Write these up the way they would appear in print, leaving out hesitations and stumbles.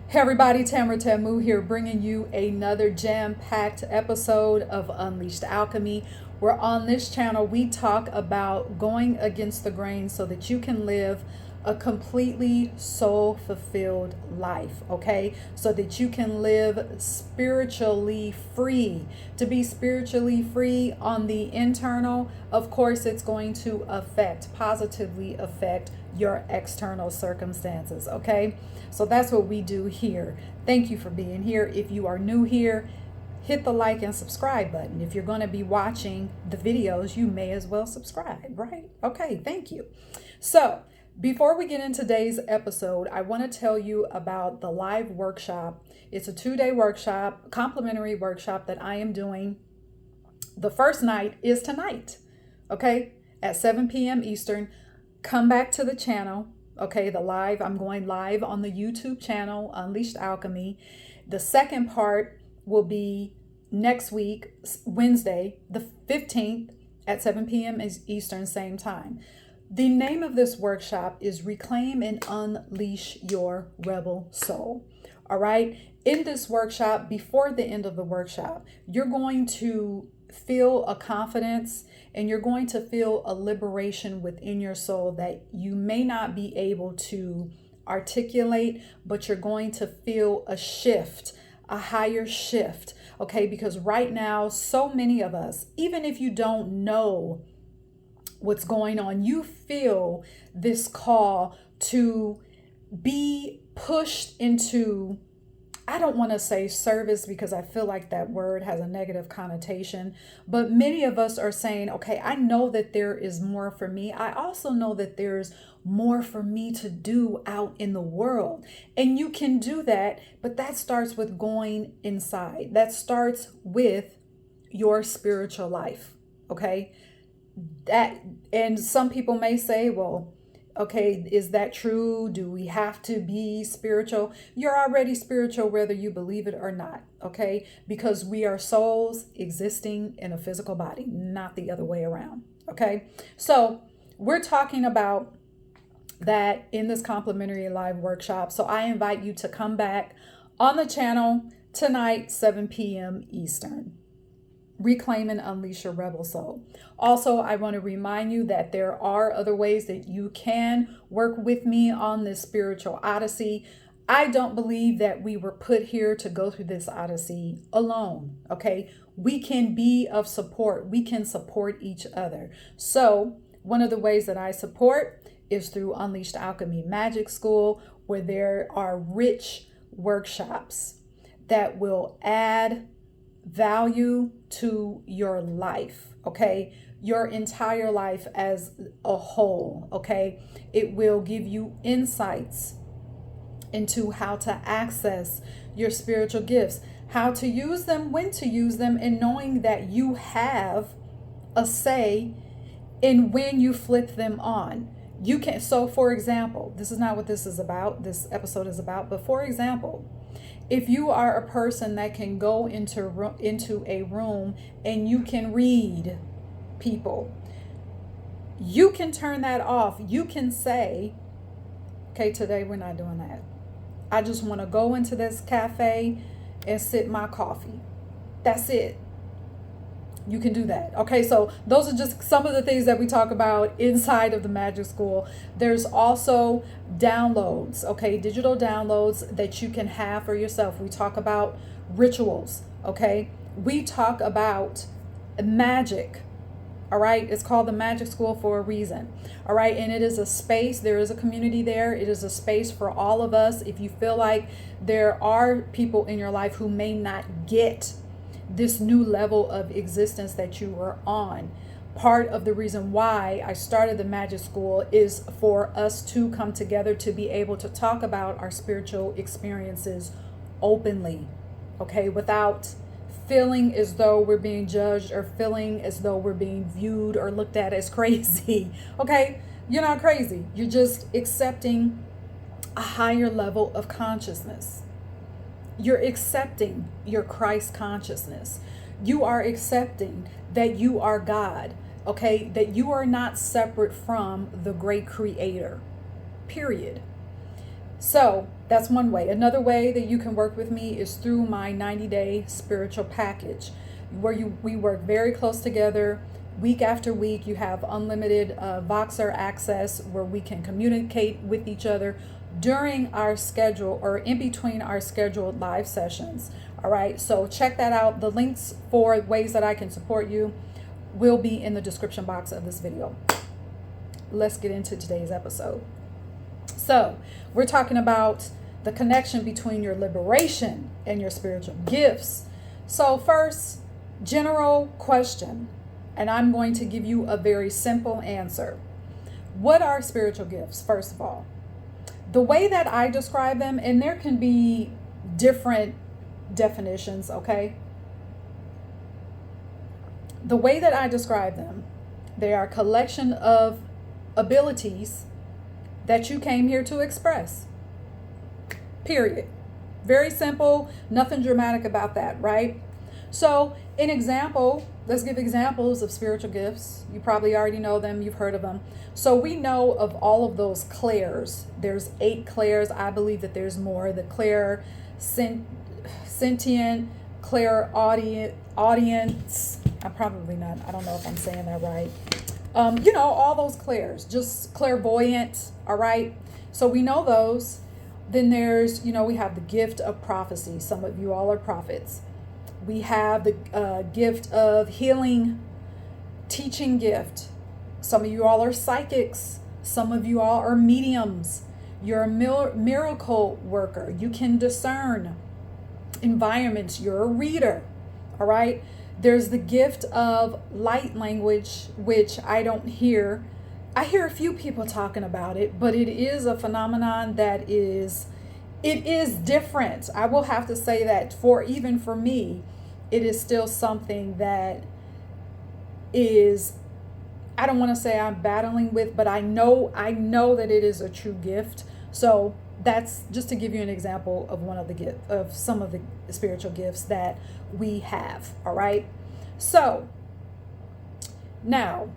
Hey everybody, Tamara Tamu here, bringing you another jam-packed episode of Unleashed Alchemy. Where on this channel, we talk about going against the grain so that you can live a completely soul-fulfilled life, okay? So that you can live spiritually free. To be spiritually free on the internal, of course, it's going to positively affect your external circumstances, okay? So that's what we do here. Thank you for being here. If you are new here, hit the like and subscribe button. If you're going to be watching the videos, you may as well subscribe, right? Okay, thank you. So before we get into today's episode, I want to tell you about the live workshop. It's a 2-day workshop, complimentary workshop that I am doing. The first night is tonight, okay, at 7 p.m. Eastern. Come back to the channel. Okay, I'm going live on the YouTube channel, Unleashed Alchemy. The second part will be next week, Wednesday, the 15th at 7 p.m. Eastern, same time. The name of this workshop is Reclaim and Unleash Your Rebel Soul. All right. In this workshop, before the end of the workshop, you're going to feel a confidence and you're going to feel a liberation within your soul that you may not be able to articulate, but you're going to feel a shift, a higher shift. Okay. Because right now, so many of us, even if you don't know what's going on, you feel this call to be pushed into, I don't want to say service because I feel like that word has a negative connotation, but many of us are saying, okay, I know that there is more for me. I also know that there's more for me to do out in the world. And you can do that, but that starts with going inside. That starts with your spiritual life, okay? And some people may say, well, okay, is that true? Do we have to be spiritual? You're already spiritual whether you believe it or not, okay? Because we are souls existing in a physical body, not the other way around, okay? So we're talking about that in this complimentary live workshop. So I invite you to come back on the channel tonight, 7 p.m. Eastern. Reclaim and Unleash Your Rebel Soul. Also, I want to remind you that there are other ways that you can work with me on this spiritual odyssey. I don't believe that we were put here to go through this odyssey alone, okay? We can be of support. We can support each other. So one of the ways that I support is through Unleashed Alchemy Magic School, where there are rich workshops that will add value to your life, okay? Your entire life as a whole, okay? It will give you insights into how to access your spiritual gifts, how to use them, when to use them, and knowing that you have a say in when you flip them on. You can, so for example, this is not what this is about, this episode is about, but for example, if you are a person that can go into a room and you can read people, you can turn that off. You can say, okay, today we're not doing that. I just want to go into this cafe and sip my coffee. That's it. You can do that. Okay, so those are just some of the things that we talk about inside of the Magic School. There's also downloads, okay, digital downloads that you can have for yourself. We talk about rituals, okay? We talk about magic, all right? It's called the Magic School for a reason, all right? And it is a space, there is a community there. It is a space for all of us. If you feel like there are people in your life who may not get this new level of existence that you were on. Part of the reason why I started the Magic School is for us to come together to be able to talk about our spiritual experiences openly, okay, without feeling as though we're being judged or feeling as though we're being viewed or looked at as crazy, okay? You're not crazy. You're just accepting a higher level of consciousness. You're accepting your Christ consciousness. You are accepting that you are God, okay? That you are not separate from the great creator, period. So that's one way. Another way that you can work with me is through my 90-day spiritual package, where we work very close together week after week. You have unlimited Voxer access where we can communicate with each other during our schedule or in between our scheduled live sessions. All right, so check that out. The links for ways that I can support you will be in the description box of this video. Let's get into today's episode. So we're talking about the connection between your liberation and your spiritual gifts. So first, general question, and I'm going to give you a very simple answer. What are spiritual gifts, first of all? The way that I describe them, and there can be different definitions, okay? The way that I describe them, they are a collection of abilities that you came here to express. Period. Very simple, nothing dramatic about that, right? So, an example, let's give examples of spiritual gifts. You probably already know them, you've heard of them. So we know of all of those clairs. There's 8 clairs. I believe that there's more. The clair sentient, clair audience. I'm probably not, I don't know if I'm saying that right. All those clairs, just clairvoyant, all right? So we know those. Then there's, we have the gift of prophecy. Some of you all are prophets. We have the gift of healing, teaching gift. Some of you all are psychics. Some of you all are mediums. You're a miracle worker. You can discern environments. You're a reader, all right? There's the gift of light language, which I don't hear. I hear a few people talking about it, but it is a phenomenon that it is different. I will have to say that even for me, it is still something that is, I don't want to say I'm battling with, but I know that it is a true gift. So that's just to give you an example of some of the spiritual gifts that we have. All right. So now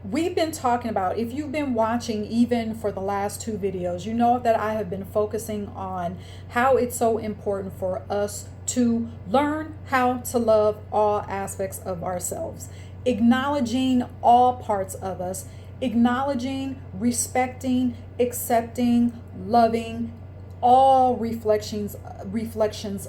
we've been talking about, if you've been watching even for the last 2 videos, you know that I have been focusing on how it's so important for us to learn how to love all aspects of ourselves, acknowledging all parts of us, acknowledging, respecting, accepting, loving all reflections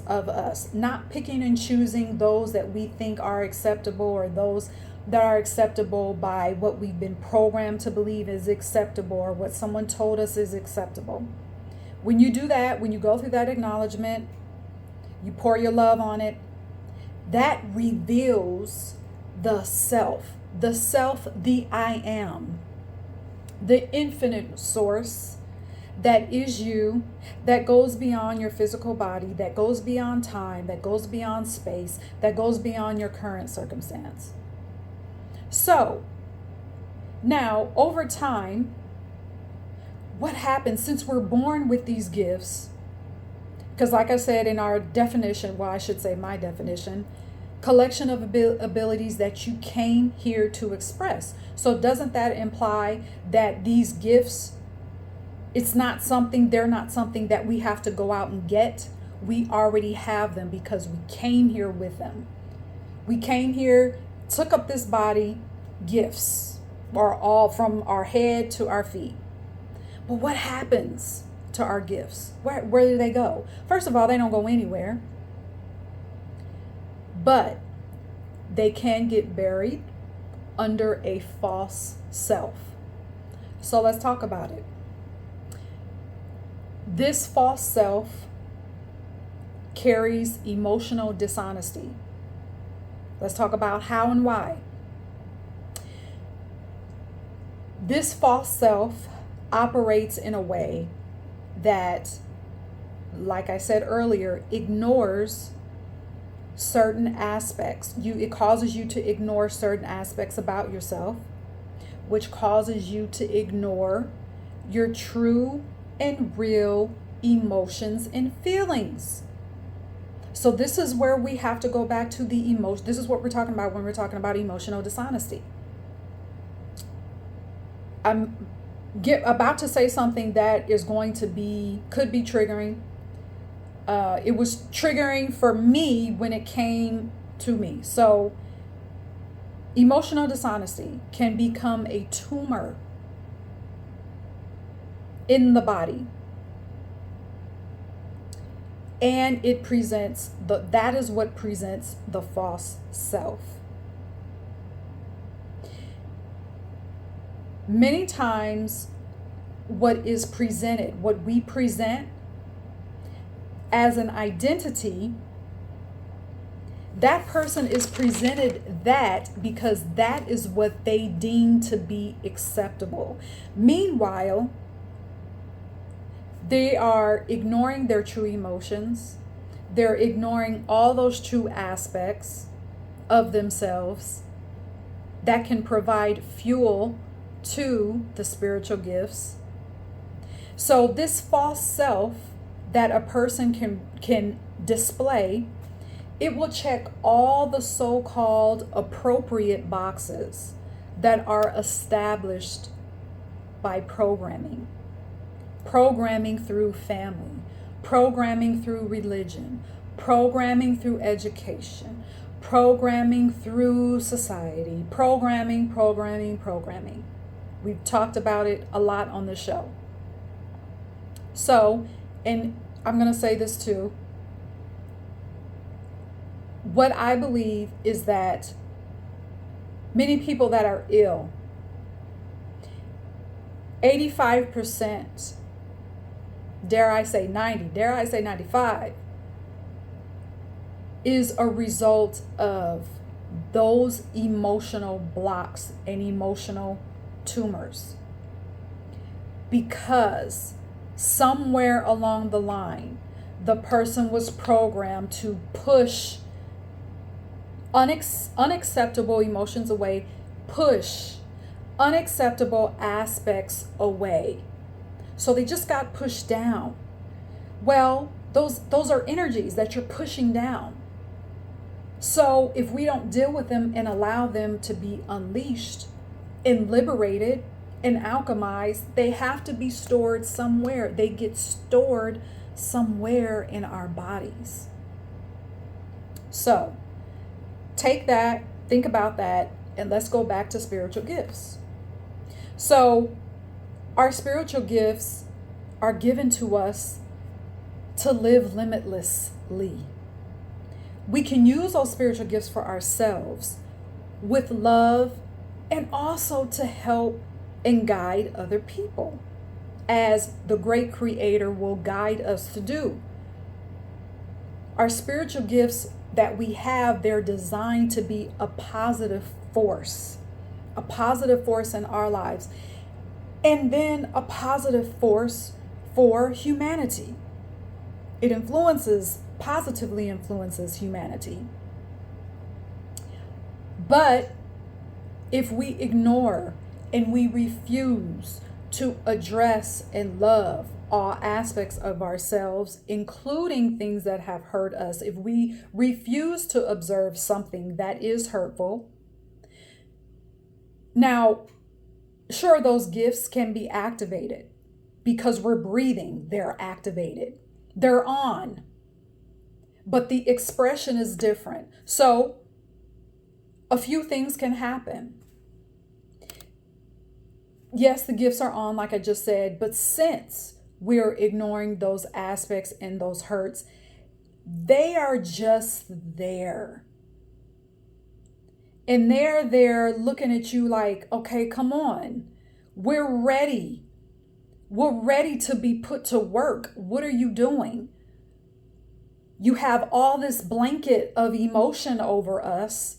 of us, not picking and choosing those that we think are acceptable or those that are acceptable by what we've been programmed to believe is acceptable or what someone told us is acceptable. When you do that, when you go through that acknowledgement, you pour your love on it, that reveals the self, the I am, the infinite source that is you, that goes beyond your physical body, that goes beyond time, that goes beyond space, that goes beyond your current circumstance. So now over time, what happens since we're born with these gifts? Because like I said in our definition, well, I should say my definition, collection of abilities that you came here to express. So doesn't that imply that these gifts, they're not something that we have to go out and get? We already have them because we came here with them. We came here, took up this body. Gifts are all from our head to our feet. But what happens to our gifts? Where do they go? First of all, they don't go anywhere. But they can get buried under a false self. So let's talk about it. This false self carries emotional dishonesty. Let's talk about how and why. This false self operates in a way that, like I said earlier, ignores certain aspects. It causes you to ignore certain aspects about yourself, which causes you to ignore your true and real emotions and feelings. So this is where we have to go back to the emotion. This is what we're talking about when we're talking about emotional dishonesty. about to say something that is going to could be triggering. It was triggering for me when it came to me. So emotional dishonesty can become a tumor in the body. And it presents that is what presents the false self. Many times what is presented, what we present as an identity, that person is presented that because that is what they deem to be acceptable. Meanwhile, they are ignoring their true emotions. They're ignoring all those true aspects of themselves that can provide fuel to the spiritual gifts. So this false self that a person can display, it will check all the so-called appropriate boxes that are established by programming. Programming through family, programming through religion, programming through education, programming through society, programming. We've talked about it a lot on the show. So, and I'm going to say this too. What I believe is that many people that are ill, 85%, dare I say 90, dare I say 95, is a result of those emotional blocks and emotional tumors. Because somewhere along the line, the person was programmed to push unacceptable emotions away, push unacceptable aspects away. So they just got pushed down. Well, those are energies that you're pushing down. So if we don't deal with them and allow them to be unleashed and liberated and alchemized, they have to be stored somewhere. They get stored somewhere in our bodies. So take that, think about that, and let's go back to spiritual gifts. So our spiritual gifts are given to us to live limitlessly. We can use those spiritual gifts for ourselves with love and also to help and guide other people, as the great Creator will guide us to do. Our spiritual gifts that we have, they're designed to be a positive force in our lives, and then a positive force for humanity. It positively influences humanity. But if we ignore and we refuse to address and love all aspects of ourselves, including things that have hurt us, if we refuse to observe something that is hurtful, now, sure, those gifts can be activated because we're breathing, they're activated, they're on, but the expression is different. So a few things can happen. Yes, the gifts are on, like I just said, but since we're ignoring those aspects and those hurts, they are just there. And they're there looking at you like, okay, come on. We're ready. We're ready to be put to work. What are you doing? You have all this blanket of emotion over us.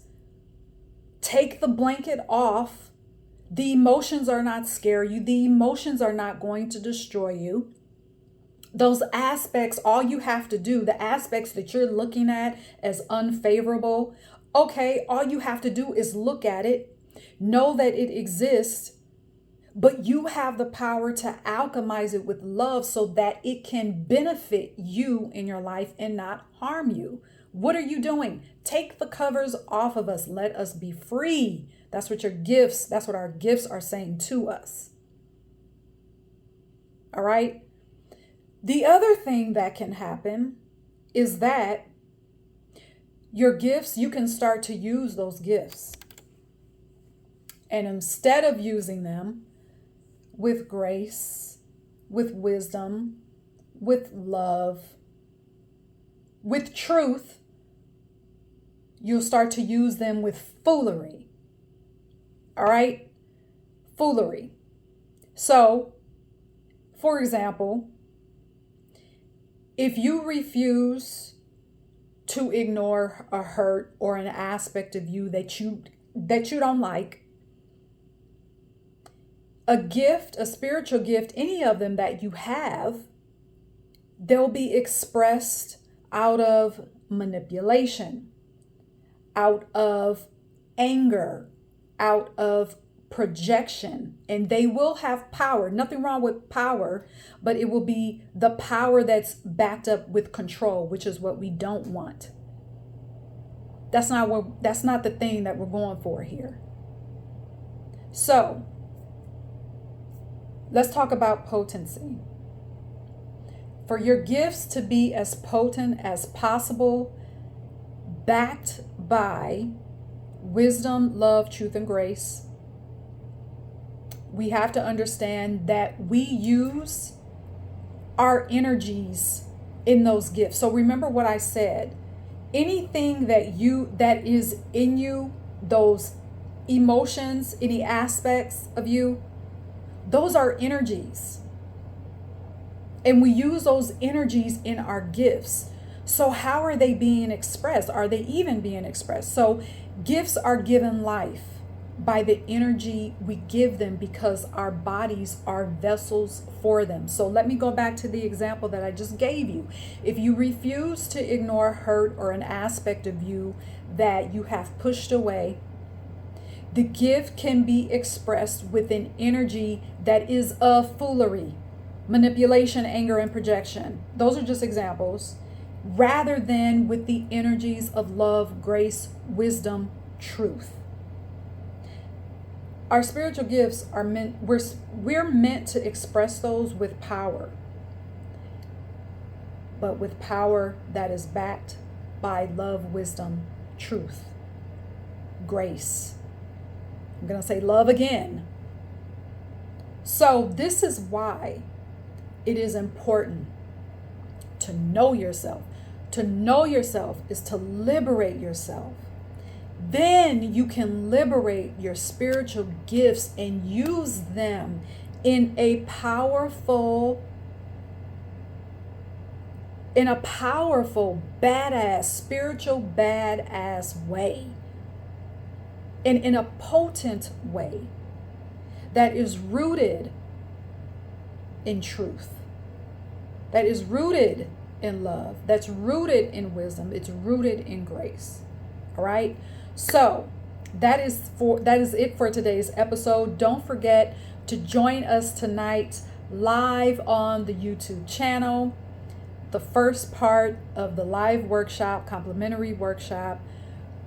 Take the blanket off. The emotions are not scare you. The emotions are not going to destroy you. Those aspects, all you have to do, the aspects that you're looking at as unfavorable, okay, all you have to do is look at it, know that it exists, but you have the power to alchemize it with love so that it can benefit you in your life and not harm you. What are you doing? Take the covers off of us. Let us be free. That's what our gifts are saying to us. All right. The other thing that can happen is that your gifts, you can start to use those gifts. And instead of using them with grace, with wisdom, with love, with truth, you'll start to use them with foolery. All right? Foolery. So, for example, if you refuse to ignore a hurt or an aspect of you that you don't like, a gift, a spiritual gift, any of them that you have, they'll be expressed out of manipulation, out of anger, out of projection, and they will have power. Nothing wrong with power, but it will be the power that's backed up with control, which is what we don't want. That's not the thing that we're going for here. So, let's talk about potency. For your gifts to be as potent as possible, backed by wisdom, love, truth, and grace, we have to understand that we use our energies in those gifts. So remember what I said. Anything that is in you, those emotions, any aspects of you, those are energies. And we use those energies in our gifts. So how are they being expressed? Are they even being expressed? So gifts are given life by the energy we give them, because our bodies are vessels for them. So let me go back to the example that I just gave you. If you refuse to ignore hurt or an aspect of you that you have pushed away, the gift can be expressed with an energy that is of foolery, manipulation, anger, and projection. Those are just examples, rather than with the energies of love, grace, wisdom, truth. Our spiritual gifts are we're meant to express those with power, but with power that is backed by love, wisdom, truth, grace. I'm going to say love again. So this is why it is important to know yourself. To know yourself is to liberate yourself. Then you can liberate your spiritual gifts and use them in a powerful, badass, spiritual badass way. And in a potent way that is rooted in truth, that is rooted in love, that's rooted in wisdom, it's rooted in grace. All right? So that is it for today's episode. Don't forget to join us tonight live on the YouTube channel. The first part of the live workshop, complimentary workshop,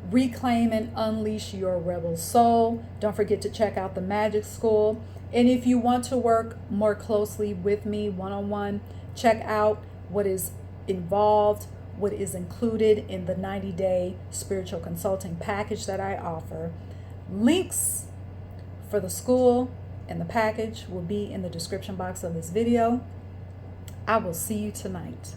Reclaim and Unleash Your Rebel Soul. Don't forget to check out the Magic School. And if you want to work more closely with me one-on-one, check out what is involved, what is included in the 90-day spiritual consulting package that I offer. Links for the school and the package will be in the description box of this video. I will see you tonight.